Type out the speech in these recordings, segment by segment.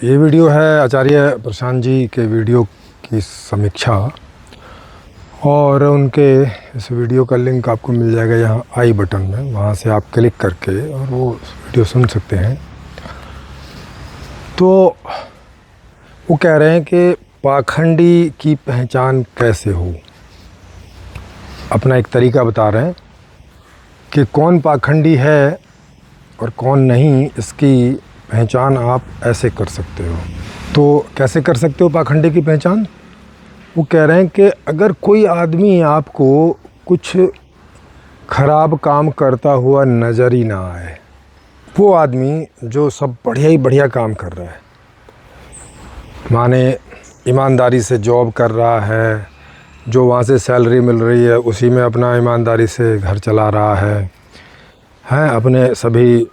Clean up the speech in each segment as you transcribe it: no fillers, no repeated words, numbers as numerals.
ये वीडियो है आचार्य प्रशांत जी के वीडियो की समीक्षा, और उनके इस वीडियो का लिंक आपको मिल जाएगा यहाँ आई बटन में। वहाँ से आप क्लिक करके और वो वीडियो सुन सकते हैं। तो वो कह रहे हैं कि पाखंडी की पहचान कैसे हो। अपना एक तरीका बता रहे हैं कि कौन पाखंडी है और कौन नहीं, इसकी पहचान आप ऐसे कर सकते हो। तो कैसे कर सकते हो पाखंडी की पहचान? वो कह रहे हैं कि अगर कोई आदमी आपको कुछ ख़राब काम करता हुआ नज़र ही ना आए, वो आदमी जो सब बढ़िया ही बढ़िया काम कर रहा है, माने ईमानदारी से जॉब कर रहा है, जो वहाँ से सैलरी मिल रही है उसी में अपना ईमानदारी से घर चला रहा है, अपने सभी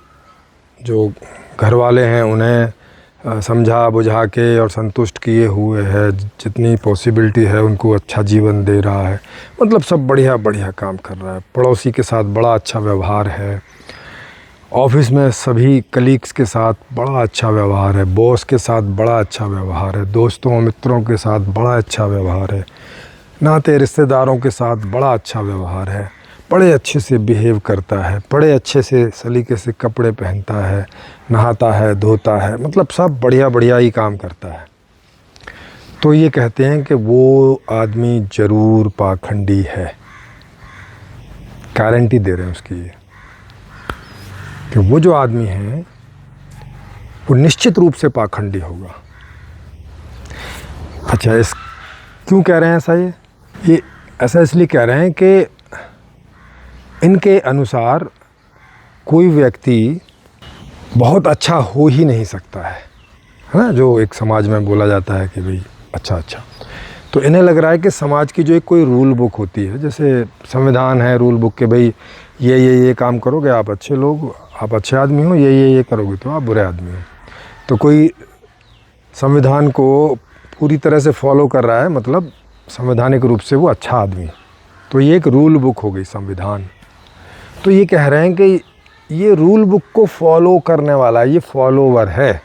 जो घर वाले हैं उन्हें समझा बुझा के और संतुष्ट किए हुए है, जितनी पॉसिबिलिटी है उनको अच्छा जीवन दे रहा है, मतलब सब बढ़िया बढ़िया काम कर रहा है। पड़ोसी के साथ बड़ा अच्छा व्यवहार है, ऑफिस में सभी कलीग्स के साथ बड़ा अच्छा व्यवहार है, बॉस के साथ बड़ा अच्छा व्यवहार है, दोस्तों मित्रों के साथ बड़ा अच्छा व्यवहार है, नाते रिश्तेदारों के साथ बड़ा अच्छा व्यवहार है, बड़े अच्छे से बिहेव करता है, बड़े अच्छे से सलीके से कपड़े पहनता है, नहाता है, धोता है, मतलब सब बढ़िया बढ़िया ही काम करता है। तो ये कहते हैं कि वो आदमी ज़रूर पाखंडी है। गारंटी दे रहे हैं उसकी ये कि वो जो आदमी है वो निश्चित रूप से पाखंडी होगा। अच्छा, इस क्यों कह रहे हैं ऐसा? ये ऐसा इसलिए कह रहे हैं कि इनके अनुसार कोई व्यक्ति बहुत अच्छा हो ही नहीं सकता है ना, जो एक समाज में बोला जाता है कि भाई अच्छा। तो इन्हें लग रहा है कि समाज की जो एक कोई रूल बुक होती है, जैसे संविधान है रूल बुक के भाई ये काम करोगे आप अच्छे लोग, आप अच्छे आदमी हो, ये करोगे तो आप बुरे आदमी हो। तो कोई संविधान को पूरी तरह से फॉलो कर रहा है, मतलब संवैधानिक रूप से वो अच्छा आदमी। तो ये एक रूल बुक हो गई संविधान। तो ये कह रहे हैं कि ये रूल बुक को फॉलो करने वाला ये फॉलोवर है,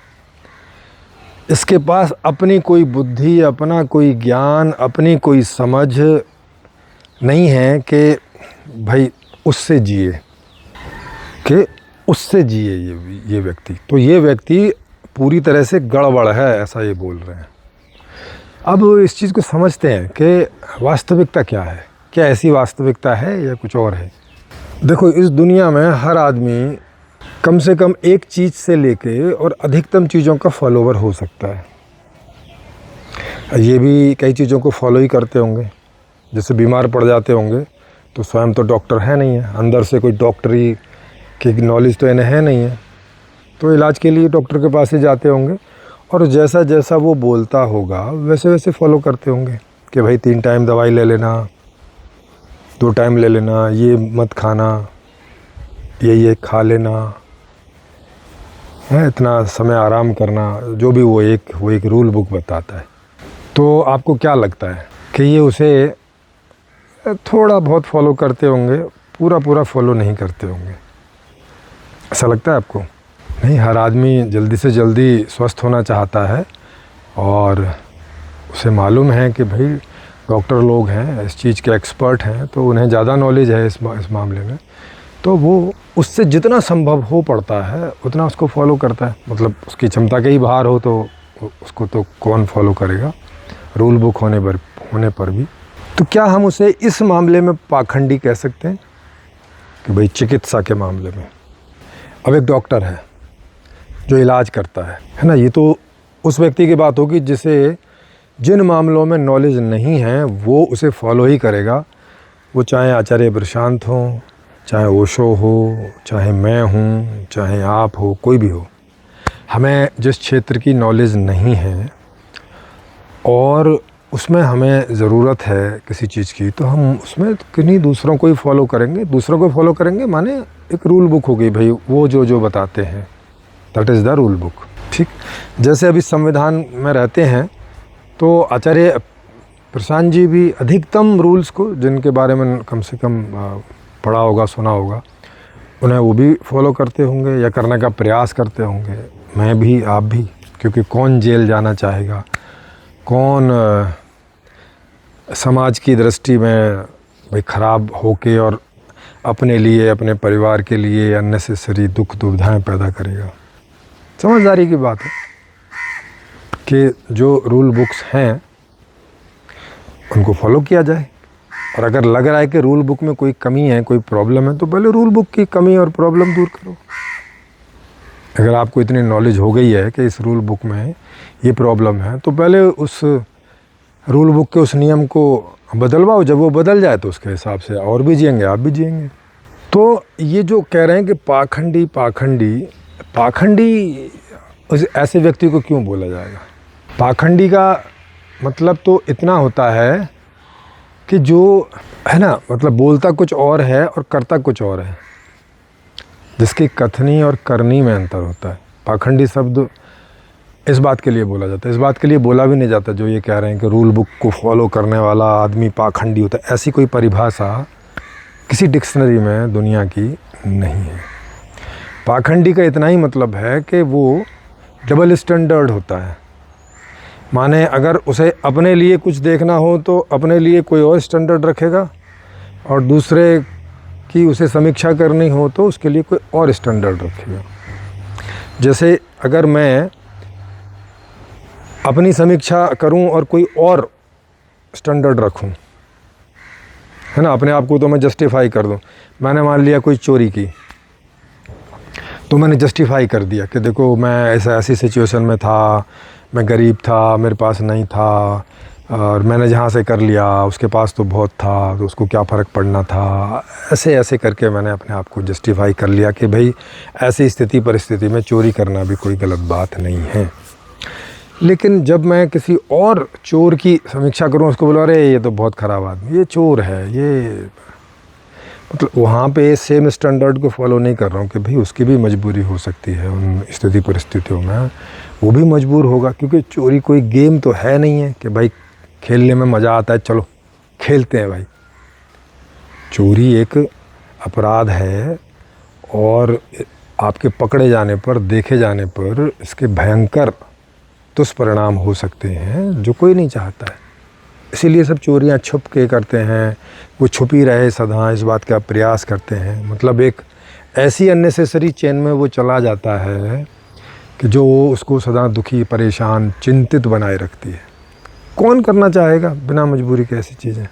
इसके पास अपनी कोई बुद्धि, अपना कोई ज्ञान, अपनी कोई समझ नहीं है कि भाई उससे जिए, ये व्यक्ति। तो ये व्यक्ति पूरी तरह से गड़बड़ है, ऐसा ये बोल रहे हैं। अब इस चीज़ को समझते हैं कि वास्तविकता क्या है, क्या ऐसी वास्तविकता है या कुछ और है। देखो, इस दुनिया में हर आदमी कम से कम एक चीज़ से लेके और अधिकतम चीज़ों का फॉलोवर हो सकता है। ये भी कई चीज़ों को फॉलो ही करते होंगे, जैसे बीमार पड़ जाते होंगे तो स्वयं तो डॉक्टर है नहीं है, अंदर से कोई डॉक्टरी की नॉलेज तो इन्हें है नहीं है, तो इलाज के लिए डॉक्टर के पास ही जाते होंगे, और जैसा जैसा वो बोलता होगा वैसे वैसे फॉलो करते होंगे कि भाई 3 टाइम दवाई ले लेना, 2 टाइम ले लेना, ये मत खाना, ये खा लेना है, इतना समय आराम करना, जो भी वो एक रूल बुक बताता है। तो आपको क्या लगता है कि ये उसे थोड़ा बहुत फॉलो करते होंगे, पूरा फॉलो नहीं करते होंगे? ऐसा लगता है आपको? नहीं, हर आदमी जल्दी से जल्दी स्वस्थ होना चाहता है, और उसे मालूम है कि भाई डॉक्टर लोग हैं, इस चीज़ के एक्सपर्ट हैं, तो उन्हें ज़्यादा नॉलेज है इस मामले में, तो वो उससे जितना संभव हो पड़ता है उतना उसको फॉलो करता है। मतलब उसकी क्षमता के ही बाहर हो तो उसको तो कौन फॉलो करेगा, रूल बुक होने पर भी। तो क्या हम उसे इस मामले में पाखंडी कह सकते हैं कि भाई चिकित्सा के मामले में? अब एक डॉक्टर है जो इलाज करता है ना, ये तो उस व्यक्ति की बात होगी जिसे जिन मामलों में नॉलेज नहीं है वो उसे फॉलो ही करेगा, वो चाहे आचार्य प्रशांत हो, चाहे ओशो हो, चाहे मैं हूँ, चाहे आप हो, कोई भी हो। हमें जिस क्षेत्र की नॉलेज नहीं है और उसमें हमें ज़रूरत है किसी चीज़ की, तो हम उसमें किन्हीं दूसरों को ही फॉलो करेंगे। दूसरों को फॉलो करेंगे माने एक रूल बुक हो गई भाई, वो जो बताते हैं, that is the rule book. ठीक, जैसे अभी संविधान में रहते हैं तो आचार्य प्रशांत जी भी अधिकतम रूल्स को, जिनके बारे में कम से कम पढ़ा होगा, सुना होगा, उन्हें वो भी फॉलो करते होंगे या करने का प्रयास करते होंगे, मैं भी, आप भी, क्योंकि कौन जेल जाना चाहेगा, कौन समाज की दृष्टि में भाई ख़राब होके और अपने लिए, अपने परिवार के लिए अननेसेसरी दुख दुविधाएं पैदा करेगा। समझदारी की बात है कि जो रूल बुक्स हैं उनको फॉलो किया जाए, और अगर लग रहा है कि रूल बुक में कोई कमी है, कोई प्रॉब्लम है, तो पहले रूल बुक की कमी और प्रॉब्लम दूर करो। अगर आपको इतनी नॉलेज हो गई है कि इस रूल बुक में ये प्रॉब्लम है, तो पहले उस रूल बुक के उस नियम को बदलवाओ। जब वो बदल जाए तो उसके हिसाब से और भी जिएंगे, आप भी जिएंगे। तो ये जो कह रहे हैं कि पाखंडी पाखंडी पाखंडी, उस ऐसे व्यक्ति को क्यों बोला जाएगा? पाखंडी का मतलब तो इतना होता है कि जो है ना, मतलब बोलता कुछ और है और करता कुछ और है, जिसकी कथनी और करनी में अंतर होता है। पाखंडी शब्द इस बात के लिए बोला जाता है, इस बात के लिए बोला भी नहीं जाता जो ये कह रहे हैं कि रूल बुक को फॉलो करने वाला आदमी पाखंडी होता है। ऐसी कोई परिभाषा किसी डिक्शनरी में दुनिया की नहीं है। पाखंडी का इतना ही मतलब है कि वो डबल स्टैंडर्ड होता है। माने अगर उसे अपने लिए कुछ देखना हो तो अपने लिए कोई और स्टैंडर्ड रखेगा, और दूसरे की उसे समीक्षा करनी हो तो उसके लिए कोई और स्टैंडर्ड रखेगा। जैसे अगर मैं अपनी समीक्षा करूं और कोई और स्टैंडर्ड रखूं, है ना, अपने आप को तो मैं जस्टिफाई कर दूं। मैंने मान लिया कोई चोरी की, तो मैंने जस्टिफाई कर दिया कि देखो मैं ऐसी सिचुएशन में था, मैं गरीब था, मेरे पास नहीं था, और मैंने जहाँ से कर लिया उसके पास तो बहुत था, तो उसको क्या फ़र्क पड़ना था। ऐसे ऐसे करके मैंने अपने आप को जस्टिफाई कर लिया कि भाई ऐसी स्थिति परिस्थिति में चोरी करना भी कोई गलत बात नहीं है। लेकिन जब मैं किसी और चोर की समीक्षा करूं, उसको बोला अरे ये तो बहुत ख़राब आदमी, ये चोर है, ये मतलब वहाँ पे सेम स्टैंडर्ड को फॉलो नहीं कर रहा हूँ कि भाई उसकी भी मजबूरी हो सकती है उन स्थिति परिस्थितियों में, वो भी मजबूर होगा। क्योंकि चोरी कोई गेम तो है नहीं है कि भाई खेलने में मज़ा आता है चलो खेलते हैं भाई। चोरी एक अपराध है, और आपके पकड़े जाने पर, देखे जाने पर इसके भयंकर दुष्परिणाम हो सकते हैं जो कोई नहीं चाहता है। इसीलिए सब चोरियां छुप के करते हैं, वो छुपी रहे सदा, इस बात का प्रयास करते हैं। मतलब एक ऐसी अननेसेसरी चेन में वो चला जाता है कि जो उसको सदा दुखी, परेशान, चिंतित बनाए रखती है। कौन करना चाहेगा बिना मजबूरी के ऐसी चीज़ें,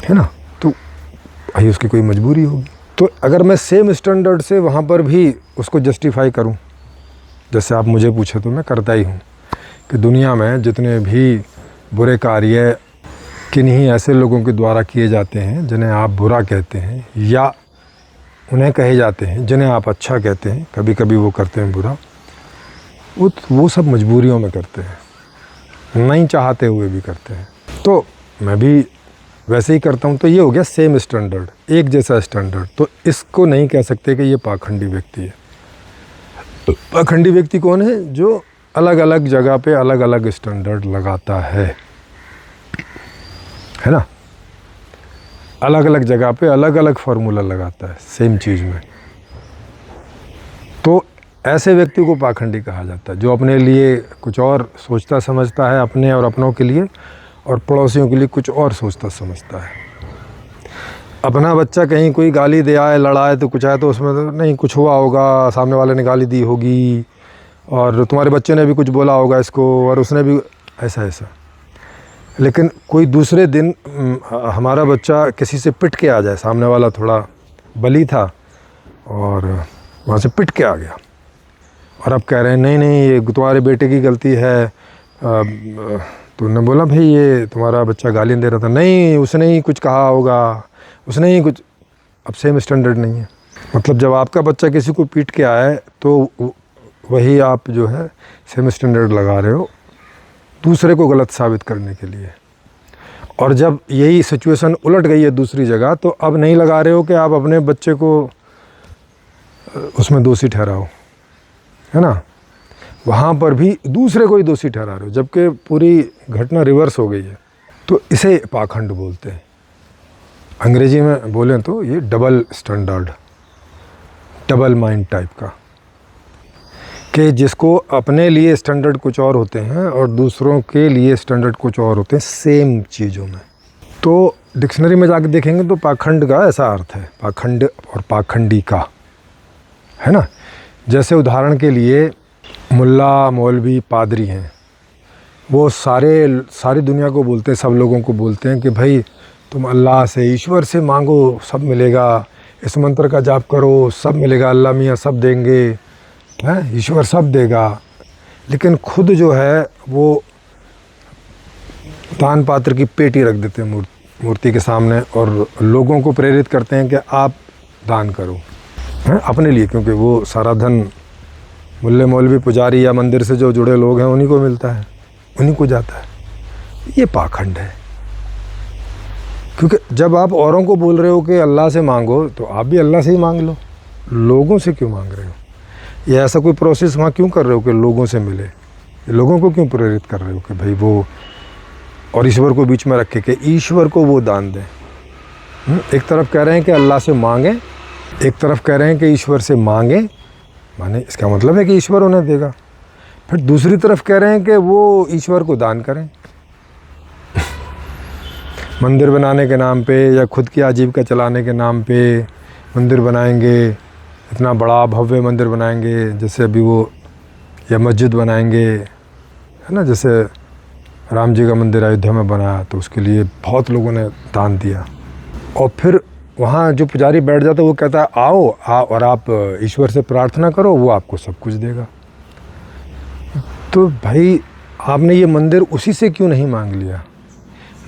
है ना? तो भाई उसकी कोई मजबूरी होगी। तो अगर मैं सेम स्टैंडर्ड से वहाँ पर भी उसको जस्टिफाई करूँ, जैसे आप मुझे पूछे तो मैं करता ही हूँ कि दुनिया में जितने भी बुरे कार्य किन्हीं ऐसे लोगों के द्वारा किए जाते हैं जिन्हें आप बुरा कहते हैं, या उन्हें कहे जाते हैं जिन्हें आप अच्छा कहते हैं, कभी कभी वो करते हैं बुरा, वो सब मजबूरियों में करते हैं, नहीं चाहते हुए भी करते हैं। तो मैं भी वैसे ही करता हूँ। तो ये हो गया सेम स्टैंडर्ड, एक जैसा स्टैंडर्ड। तो इसको नहीं कह सकते कि ये पाखंडी व्यक्ति है। तो पाखंडी व्यक्ति कौन है? जो अलग अलग जगह पे अलग अलग स्टैंडर्ड लगाता है ना, अलग अलग जगह पे अलग अलग फार्मूला लगाता है सेम चीज़ में। तो ऐसे व्यक्ति को पाखंडी कहा जाता है, जो अपने लिए कुछ और सोचता समझता है, अपने और अपनों के लिए, और पड़ोसियों के लिए कुछ और सोचता समझता है। अपना बच्चा कहीं कोई गाली दे आए, लड़ाए तो कुछ आए तो उसमें तो नहीं कुछ हुआ होगा, सामने वाले ने गाली दी होगी, और तुम्हारे बच्चे ने भी कुछ बोला होगा इसको, और उसने भी ऐसा। लेकिन कोई दूसरे दिन हमारा बच्चा किसी से पिट के आ जाए, सामने वाला थोड़ा बली था और वहाँ से पिट के आ गया, और अब कह रहे हैं नहीं ये तुम्हारे बेटे की गलती है। तो उन्होंने बोला भाई ये तुम्हारा बच्चा गाली दे रहा था, नहीं उसने ही कुछ कहा होगा, उसने ही कुछ। अब सेम स्टैंडर्ड नहीं है। मतलब जब आपका बच्चा किसी को पीट के आए तो वही आप जो है सेम स्टैंडर्ड लगा रहे हो दूसरे को गलत साबित करने के लिए। और जब यही सिचुएशन उलट गई है दूसरी जगह, तो अब नहीं लगा रहे हो कि आप अपने बच्चे को उसमें दोषी ठहराओ, है ना, वहाँ पर भी दूसरे को ही दोषी ठहरा रहे हो, जबकि पूरी घटना रिवर्स हो गई है। तो इसे पाखंड बोलते हैं। अंग्रेजी में बोलें तो ये double standard, double mind type का, कि जिसको अपने लिए स्टैंडर्ड कुछ और होते हैं और दूसरों के लिए स्टैंडर्ड कुछ और होते हैं सेम चीज़ों में। तो डिक्शनरी में जाके देखेंगे तो पाखंड का ऐसा अर्थ है, पाखंड और पाखंडी का, है ना। जैसे उदाहरण के लिए मुल्ला, मौलवी, पादरी हैं, वो सारी दुनिया को बोलते हैं, सब लोगों को बोलते हैं कि भाई तुम अल्लाह से, ईश्वर से मांगो, सब मिलेगा, इस मंत्र का जाप करो, सब मिलेगा, अल्लाह मियाँ सब देंगे, हैं, ईश्वर सब देगा। लेकिन खुद जो है वो दान पात्र की पेटी रख देते हैं मूर्ति के सामने और लोगों को प्रेरित करते हैं कि आप दान करो, हैं, अपने लिए, क्योंकि वो सारा धन मुल्ले, मौलवी, पुजारी या मंदिर से जो जुड़े लोग हैं उन्हीं को मिलता है, उन्हीं को जाता है। ये पाखंड है, क्योंकि जब आप औरों को बोल रहे हो कि अल्लाह से मांगो तो आप भी अल्लाह से ही मांग लो, लोगों से क्यों मांग रहे हो? ये ऐसा कोई प्रोसेस वहाँ क्यों कर रहे हो कि लोगों से मिले? लोगों को क्यों प्रेरित कर रहे हो कि भाई वो, और ईश्वर को बीच में रखे कि ईश्वर को वो दान दें? एक तरफ कह रहे हैं कि अल्लाह से मांगें, एक तरफ कह रहे हैं कि ईश्वर से मांगें, माने इसका मतलब है कि ईश्वर उन्हें देगा। फिर दूसरी तरफ कह रहे हैं कि वो ईश्वर को दान करें मंदिर बनाने के नाम पे या खुद की आजीविका चलाने के नाम पे मंदिर बनाएंगे, इतना बड़ा भव्य मंदिर बनाएंगे, जैसे अभी वो, या मस्जिद बनाएंगे, है ना, जैसे राम जी का मंदिर अयोध्या में बना तो उसके लिए बहुत लोगों ने दान दिया। और फिर वहाँ जो पुजारी बैठ जाता है वो कहता है आओ और आप ईश्वर से प्रार्थना करो, वो आपको सब कुछ देगा। तो भाई आपने ये मंदिर उसी से क्यों नहीं मांग लिया?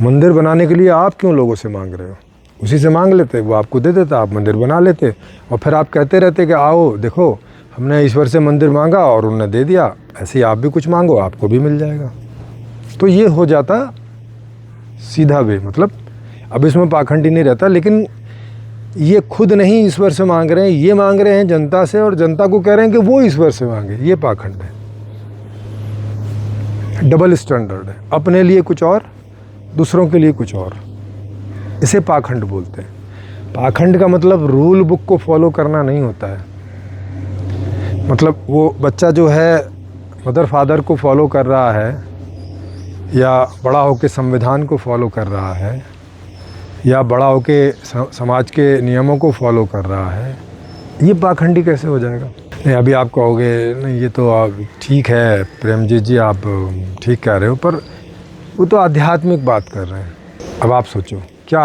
मंदिर बनाने के लिए आप क्यों लोगों से मांग रहे हो? उसी से मांग लेते, वो आपको दे देता, आप मंदिर बना लेते, और फिर आप कहते रहते कि आओ देखो हमने ईश्वर से मंदिर मांगा और उन्होंने दे दिया, ऐसे ही आप भी कुछ मांगो, आपको भी मिल जाएगा। तो ये हो जाता सीधा वे, मतलब अब इसमें पाखंडी नहीं रहता। लेकिन ये खुद नहीं ईश्वर से मांग रहे हैं, ये मांग रहे हैं जनता से, और जनता को कह रहे हैं कि वो ईश्वर से मांगे, ये पाखंड है, डबल स्टैंडर्ड है, अपने लिए कुछ और, दूसरों के लिए कुछ और, इसे पाखंड बोलते हैं। पाखंड का मतलब रूल बुक को फॉलो करना नहीं होता है। मतलब वो बच्चा जो है मदर फादर को फॉलो कर रहा है, या बड़ा होकर संविधान को फॉलो कर रहा है, या बड़ा होकर समाज के नियमों को फॉलो कर रहा है, ये पाखंडी कैसे हो जाएगा? नहीं, अभी आप कहोगे नहीं ये तो आप ठीक है प्रेमजीत जी, आप ठीक कह रहे हो, पर वो तो आध्यात्मिक बात कर रहे हैं। अब आप सोचो, क्या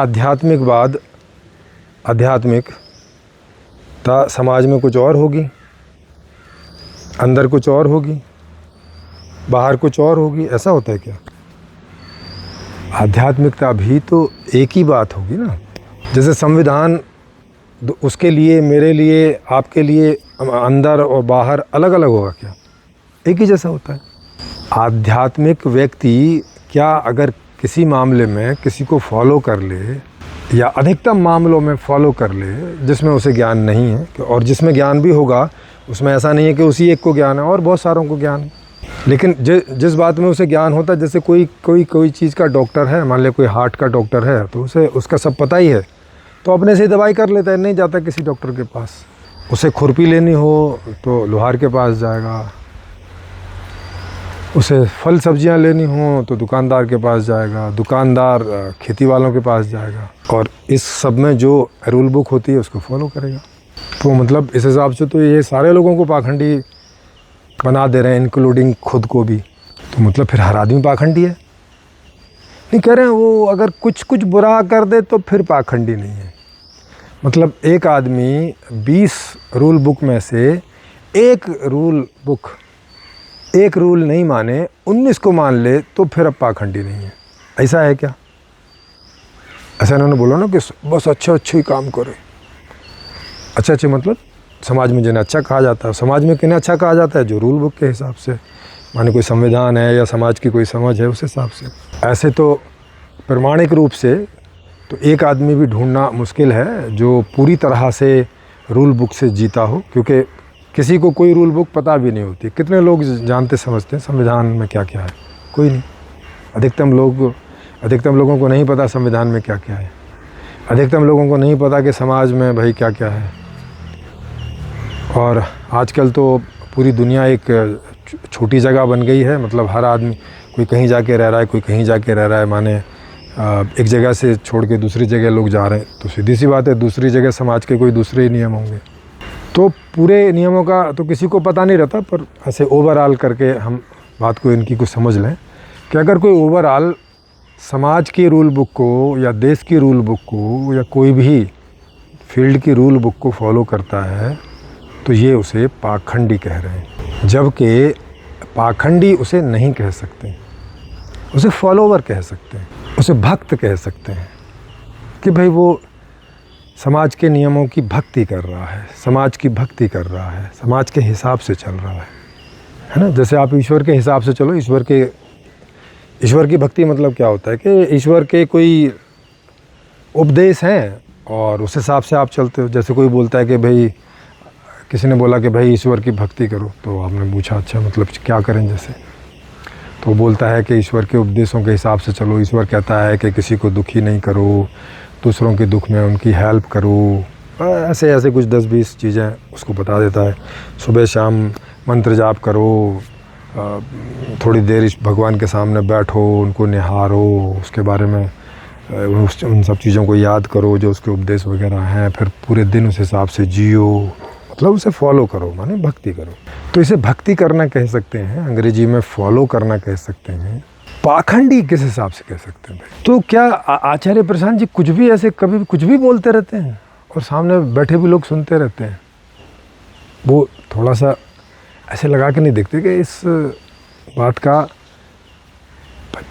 आध्यात्मिकता समाज में कुछ और होगी, अंदर कुछ और होगी, बाहर कुछ और होगी? ऐसा होता है क्या? आध्यात्मिकता भी तो एक ही बात होगी ना। जैसे संविधान उसके लिए, मेरे लिए, आपके लिए अंदर और बाहर अलग अलग होगा क्या? एक ही जैसा होता है। आध्यात्मिक व्यक्ति क्या अगर किसी मामले में किसी को फॉलो कर ले, या अधिकतम मामलों में फॉलो कर ले जिसमें उसे ज्ञान नहीं है, और जिसमें ज्ञान भी होगा उसमें ऐसा नहीं है कि उसी एक को ज्ञान है और बहुत सारों को ज्ञान है, लेकिन जिस बात में उसे ज्ञान होता है, जैसे कोई चीज़ का डॉक्टर है, मान लिया कोई हार्ट का डॉक्टर है, तो उसे उसका सब पता ही है, तो अपने से दवाई कर लेता है, नहीं जाता किसी डॉक्टर के पास। उसे खुरपी लेनी हो तो लोहार के पास जाएगा, उसे फल सब्जियां लेनी हो तो दुकानदार के पास जाएगा, दुकानदार खेती वालों के पास जाएगा, और इस सब में जो रूल बुक होती है उसको फॉलो करेगा। तो मतलब इस हिसाब से तो ये सारे लोगों को पाखंडी बना दे रहे हैं, इंक्लूडिंग खुद को भी। तो मतलब फिर हर आदमी पाखंडी है? नहीं कह रहे हैं, वो अगर कुछ बुरा कर दे तो फिर पाखंडी नहीं है। मतलब एक आदमी 20 रूल बुक में से एक रूल नहीं माने, 19 को मान ले, तो फिर अब पाखंडी नहीं है। ऐसा है क्या? ऐसा इन्होंने बोला ना कि बस अच्छा ही काम करे। अच्छे मतलब समाज में जिन्हें अच्छा कहा जाता है, समाज में किन्हें अच्छा कहा जाता है? जो रूल बुक के हिसाब से, माने कोई संविधान है या समाज की कोई समझ है उस हिसाब से। ऐसे तो प्रमाणिक रूप से तो एक आदमी भी ढूंढना मुश्किल है जो पूरी तरह से रूल बुक से जीता हो, क्योंकि किसी को कोई रूल बुक पता भी नहीं होती। कितने लोग जानते समझते हैं संविधान में क्या क्या है? कोई नहीं। अधिकतम लोगों को नहीं पता संविधान में क्या क्या है। अधिकतम लोगों को नहीं पता कि समाज में भाई क्या क्या है। और आजकल तो पूरी दुनिया एक छोटी जगह बन गई है। मतलब हर आदमी, कोई कहीं जाके रह रहा है, कोई कहीं जाके रह रहा है, माने एक जगह से छोड़ के दूसरी जगह लोग जा रहे हैं, तो सीधी सी बात है दूसरी जगह समाज के कोई दूसरे ही नियम होंगे। तो पूरे नियमों का तो किसी को पता नहीं रहता, पर ऐसे ओवरऑल करके हम बात को इनकी कुछ समझ लें कि अगर कोई ओवरऑल समाज की रूल बुक को या देश की रूल बुक को या कोई भी फील्ड की रूल बुक को फॉलो करता है तो ये उसे पाखंडी कह रहे हैं। जबकि पाखंडी उसे नहीं कह सकते, उसे फॉलोवर कह सकते हैं, उसे भक्त कह सकते हैं कि भाई वो समाज के नियमों की भक्ति कर रहा है, समाज की भक्ति कर रहा है, समाज के हिसाब से चल रहा है ना। जैसे आप ईश्वर के हिसाब से चलो, ईश्वर की भक्ति मतलब क्या होता है कि ईश्वर के कोई उपदेश हैं और उस हिसाब से आप चलते हो। जैसे कोई बोलता है कि भाई, किसी ने बोला कि भाई ईश्वर की भक्ति करो, तो आपने पूछा अच्छा मतलब क्या करें, जैसे तो बोलता है कि ईश्वर के उपदेशों के हिसाब से चलो। ईश्वर कहता है कि किसी को दुखी नहीं करो, दूसरों के दुख में उनकी हेल्प करो, ऐसे ऐसे कुछ 10-20 चीज़ें उसको बता देता है। सुबह शाम मंत्र जाप करो, थोड़ी देर भगवान के सामने बैठो, उनको निहारो, उसके बारे में उन सब चीज़ों को याद करो जो उसके उपदेश वगैरह हैं, फिर पूरे दिन उस हिसाब से जियो, मतलब उसे फॉलो करो, माने भक्ति करो। तो इसे भक्ति करना कह सकते हैं, अंग्रेजी में फॉलो करना कह सकते हैं। पाखंडी किस हिसाब से कह सकते हैं भाई? तो क्या आचार्य प्रशांत जी कुछ भी ऐसे कभी भी कुछ भी बोलते रहते हैं और सामने बैठे भी लोग सुनते रहते हैं? वो थोड़ा सा ऐसे लगा के नहीं देखते कि इस बात का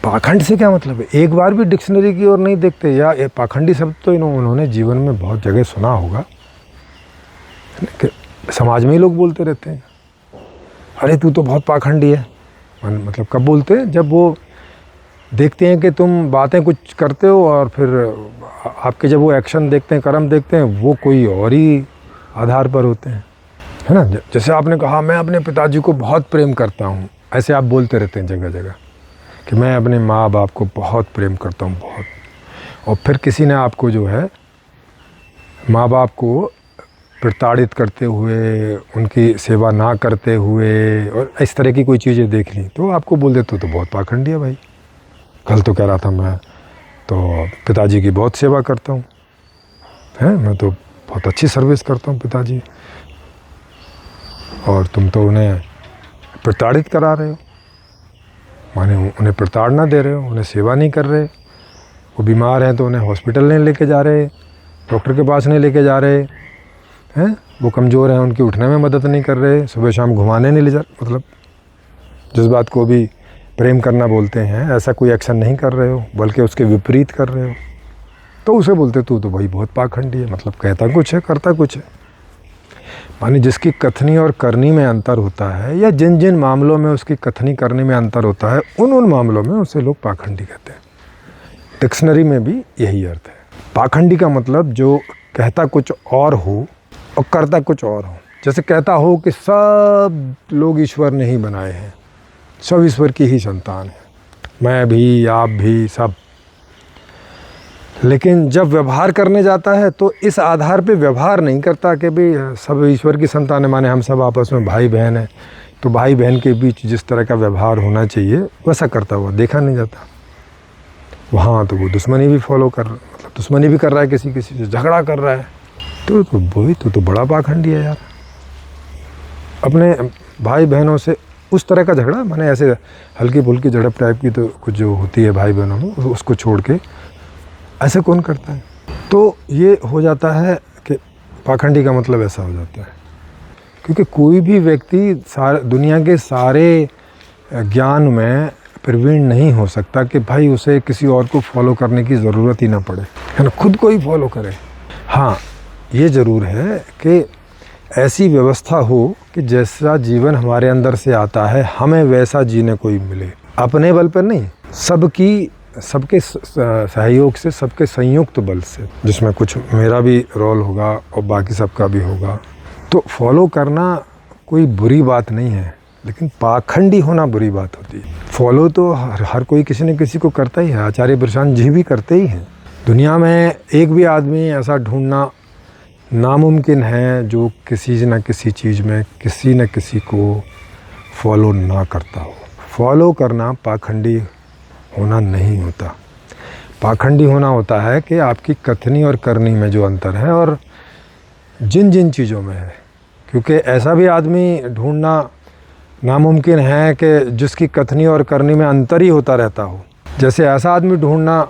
पाखंड से क्या मतलब है? एक बार भी डिक्शनरी की ओर नहीं देखते, या ये पाखंडी शब्द तो उन्होंने जीवन में बहुत जगह सुना होगा कि समाज में ही लोग बोलते रहते हैं, अरे तू तो बहुत पाखंडी है। मतलब कब बोलते हैं? जब वो देखते हैं कि तुम बातें कुछ करते हो और फिर आपके जब वो एक्शन देखते हैं, कर्म देखते हैं, वो कोई और ही आधार पर होते हैं, है ना। जैसे आपने कहा मैं अपने पिताजी को बहुत प्रेम करता हूँ, ऐसे आप बोलते रहते हैं जगह जगह कि मैं अपने माँ बाप को बहुत प्रेम करता हूँ, बहुत। और फिर किसी ने आपको जो है माँ बाप को प्रताड़ित करते हुए, उनकी सेवा ना करते हुए और इस तरह की कोई चीज़ें देख ली, तो आपको बोल देते हो तो बहुत पाखंडी है भाई। कल तो कह रहा था मैं तो पिताजी की बहुत सेवा करता हूँ, हैं, मैं तो बहुत अच्छी सर्विस करता हूँ पिताजी, और तुम तो उन्हें प्रताड़ित करा रहे हो, माने उन्हें प्रताड़ना दे रहे हो, उन्हें सेवा नहीं कर रहे। वो बीमार हैं तो उन्हें हॉस्पिटल नहीं लेके जा रहे, डॉक्टर के पास नहीं लेके जा रहे हैं, वो कमज़ोर हैं उनकी उठने में मदद नहीं कर रहे, सुबह शाम घुमाने नहीं ले जा, मतलब जिस बात को भी प्रेम करना बोलते हैं ऐसा कोई एक्शन नहीं कर रहे हो, बल्कि उसके विपरीत कर रहे हो, तो उसे बोलते तू तो भाई बहुत पाखंडी है। मतलब कहता कुछ है, करता कुछ है। माने जिसकी कथनी और करनी में अंतर होता है, या जिन जिन मामलों में उसकी कथनी करनी में अंतर होता है, उन मामलों में उसे लोग पाखंडी कहते हैं। डिक्शनरी में भी यही अर्थ है। पाखंडी का मतलब जो कहता कुछ और हो और करता कुछ और हो। जैसे कहता हो कि सब लोग ईश्वर ने ही बनाए हैं, सब ईश्वर की ही संतान है, मैं भी, आप भी, सब। लेकिन जब व्यवहार करने जाता है तो इस आधार पे व्यवहार नहीं करता कि भाई सब ईश्वर की संतान है, माने हम सब आपस में भाई बहन हैं, तो भाई बहन के बीच जिस तरह का व्यवहार होना चाहिए वैसा करता हुआ देखा नहीं जाता। वहाँ तो वो दुश्मनी भी फॉलो कर, मतलब दुश्मनी भी कर रहा है, किसी किसी से झगड़ा कर रहा है, तो वही तो बड़ा पाखंडी है यार। अपने भाई बहनों से उस तरह का झगड़ा, माने ऐसे हल्की फुल्की झड़प टाइप की तो कुछ जो होती है भाई बहनों में, उसको छोड़ के ऐसे कौन करता है? तो ये हो जाता है कि पाखंडी का मतलब ऐसा हो जाता है, क्योंकि कोई भी व्यक्ति दुनिया के सारे ज्ञान में प्रवीण नहीं हो सकता कि भाई उसे किसी और को फॉलो करने की ज़रूरत ही ना पड़े, है ना, खुद को ही फॉलो करे। हाँ, ये ज़रूर है कि ऐसी व्यवस्था हो कि जैसा जीवन हमारे अंदर से आता है हमें वैसा जीने को ही मिले, अपने बल पर नहीं, सबके सहयोग से, सबके संयुक्त बल से, जिसमें कुछ मेरा भी रोल होगा और बाकी सबका भी होगा। तो फॉलो करना कोई बुरी बात नहीं है, लेकिन पाखंडी होना बुरी बात होती है। फॉलो तो हर कोई किसी न किसी को करता ही है, आचार्य प्रशांत जी भी करते ही हैं। दुनिया में एक भी आदमी ऐसा ढूंढना नामुमकिन है जो किसी न किसी चीज़ में किसी न किसी को फॉलो ना करता हो। फॉलो करना पाखंडी होना नहीं होता। पाखंडी होना होता है कि आपकी कथनी और करनी में जो अंतर है और जिन जिन चीज़ों में है। क्योंकि ऐसा भी आदमी ढूंढना नामुमकिन है कि जिसकी कथनी और करनी में अंतर ही होता रहता हो। जैसे ऐसा आदमी ढूंढना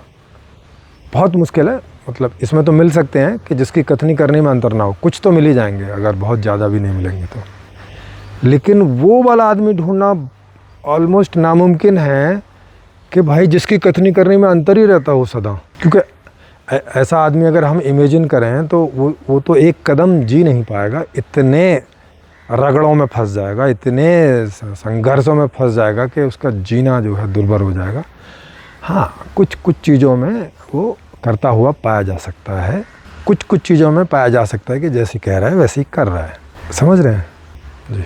बहुत मुश्किल है, मतलब इसमें तो मिल सकते हैं कि जिसकी कथनी करनी में अंतर ना हो, कुछ तो मिल ही जाएंगे अगर बहुत ज़्यादा भी नहीं मिलेंगे तो। लेकिन वो वाला आदमी ढूंढना ऑलमोस्ट नामुमकिन है कि भाई जिसकी कथनी करने में अंतर ही रहता हो सदा। क्योंकि ऐसा आदमी अगर हम इमेजिन करें तो वो तो एक कदम जी नहीं पाएगा, इतने रगड़ों में फंस जाएगा, इतने संघर्षों में फंस जाएगा कि उसका जीना जो है दुर्भर हो जाएगा। हाँ, कुछ कुछ चीज़ों में वो करता हुआ पाया जा सकता है, कुछ कुछ चीज़ों में पाया जा सकता है कि जैसे कह रहा है वैसे ही कर रहा है। समझ रहे हैं जी।